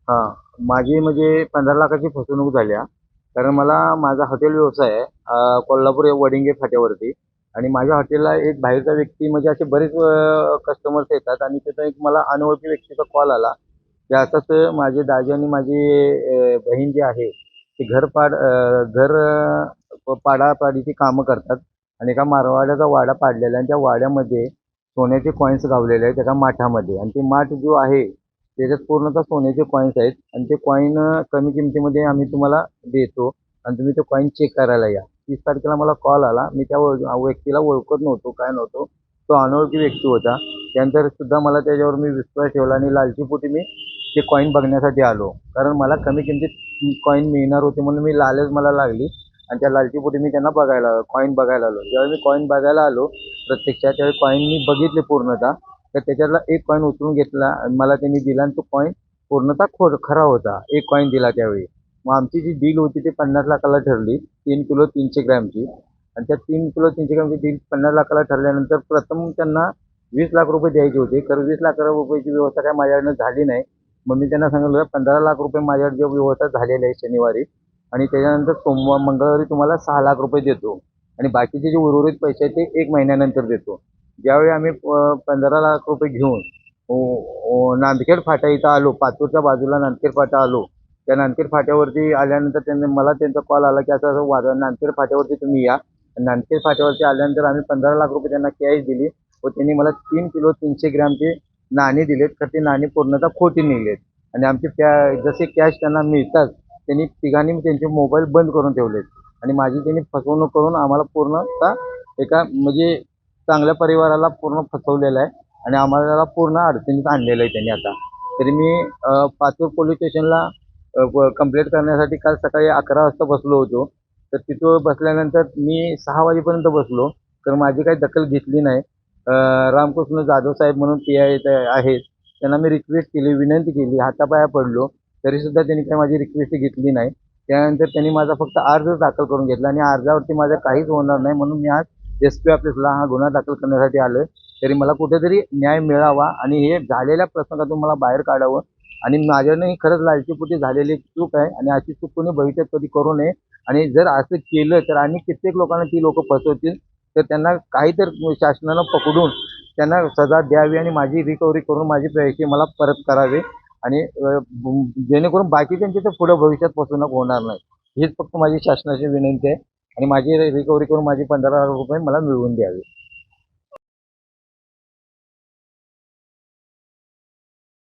हां. माझी म्हणजे 15 लाखाची फसवणूक झाली हां. कारण मला माझा हॉटेल व्यवसाय आहे कोल्हापूर वडिंगे फाट्यावरती आणि माझ्या हॉटेलला एक बाहेरचा व्यक्ती म्हणजे असे बरेच कस्टमर्स येतात आणि तिथं एक मला अनोळखी व्यक्तीचा कॉल आला, की असंच माझे दाजी आणि माझी बहीण जी आहे, ती पाडापाडीची कामं करतात आणि एका मारवाड्याचा वाडा पाडलेला आहे आणि त्या वाड्यामध्ये सोन्याचे कॉइन्स गावलेले आहेत एका माठामध्ये आणि ते माठ जो आहे त्याच्यात पूर्णतः सोन्याचे कॉइन्स आहेत आणि ते कॉइन कमी किमतीमध्ये आम्ही तुम्हाला देतो आणि तुम्ही ते कॉइन चेक करायला या. 30 तारखेला मला कॉल आला. मी त्या व्यक्तीला ओळखत नव्हतो, काय नव्हतो. तो अनोळखी व्यक्ती होता. त्यानंतर सुद्धा मला त्याच्यावर मी विश्वास ठेवला आणि लालचीपोटी मी ते कॉइन बघण्यासाठी आलो. कारण मला कमी किमतीत कॉइन मिळणार होते म्हणून मी लालच मला लागली आणि त्या लालचीपोटी मी त्यांना कॉइन बघायला आलो. ज्यावेळी मी कॉइन बघायला आलो प्रत्यक्षात त्यावेळी कॉइन मी बघितले पूर्णतः. तर त्याच्यातला एक कॉइन उचलून घेतला आणि मला त्यांनी दिला आणि तो कॉइन पूर्णतः खरा होता. एक कॉइन दिला त्यावेळी. मग आमची जी डील होती ती 50 लाखाला ठरली. 3 किलो 300 ग्रॅमची आणि त्या 3 किलो 300 ग्रॅमची डील 50 लाखाला ठरल्यानंतर प्रथम त्यांना 20 लाख रुपये द्यायचे होते. कारण 20 लाख रुपयाची व्यवस्था काय माझ्याकडनं झाली नाही. मग मी त्यांना सांगितलं 15 लाख रुपये माझ्याकडे व्यवस्था झालेली आहे शनिवारी आणि त्याच्यानंतर मंगळवारी तुम्हाला 6 लाख रुपये देतो आणि बाकीचे जे उर्वरित पैसे आहेत ते 1 महिन्यानंतर देतो. ज्यावेळी आम्ही 15 लाख रुपये घेऊन नांदखेड फाटा इथं आलो. पाचूरच्या बाजूला नांदखेड फाटा आलो. त्या नांदखेड फाट्यावरती आल्यानंतर मला त्यांचा कॉल आला, की असं-असं नांदखेड फाट्यावरती तुम्ही या. नांदखेड फाट्यावरती आल्यानंतर आम्ही 15 लाख रुपये त्यांना कॅश दिली व त्यांनी मला 3 किलो 300 ग्रॅमचे नाणी दिलेत. तर ते नाणी पूर्णतः खोटी निघालेत आणि आमचे जसे कॅश त्यांना मिळतात, त्यांनी तिघांनी त्यांचे मोबाईल बंद करून ठेवलेत आणि माझी त्यांनी फसवणूक करून आम्हाला पूर्णतः एका म्हणजे चांगल्या परिवाराला पूर्ण फसवलेलं आहे आणि आम्हाला पूर्ण अडचणीत आणलेलं आहे त्यांनी आता. तरी मी पाचूर पोलीस स्टेशनला कंप्लेंट करण्यासाठी काल सकाळी 11 वाजता बसलो होतो. तर तिथं बसल्यानंतर मी 6 वाजेपर्यंत बसलो. तर माझी काही दखल घेतली नाही. रामकृष्ण जाधव साहेब म्हणून पी-आय आहेत. त्यांना मी रिक्वेस्ट केली, विनंती केली, हातापाया पडलो. तरीसुद्धा त्यांनी काही माझी रिक्वेस्ट घेतली नाही. त्यानंतर त्यांनी माझा फक्त अर्ज दाखल करून घेतला आणि अर्जावरती माझं काहीच होणार नाही म्हणून मी आज एस-पी ऑफिसला हा गुन्हा दाखल करण्यासाठी आलोय. तरी मला कुठेतरी न्याय मिळावा आणि हे झालेल्या प्रसंगातून मला बाहेर काढावं आणि माझ्यानं ही खरंच लालचीपोटी झालेली चूक आहे आणि अशी चूक कोणी भविष्यात कधी करू नये आणि जर असं केलं तर आणि कित्येक लोकांना ती लोकं फसवतील. तर त्यांना काहीतरी शासनानं पकडून त्यांना सजा द्यावी आणि माझी रिकव्हरी करून माझे पैसे मला परत करावे आणि जेणेकरून बाकीच्यांची तर पुढं भविष्यात फसवणूक होणार नाही. हीच फक्त माझी शासनाची विनंती आहे आणि माझी रिकव्हरी करून माझे 15 लाख रुपये मला मिळवून द्यावे.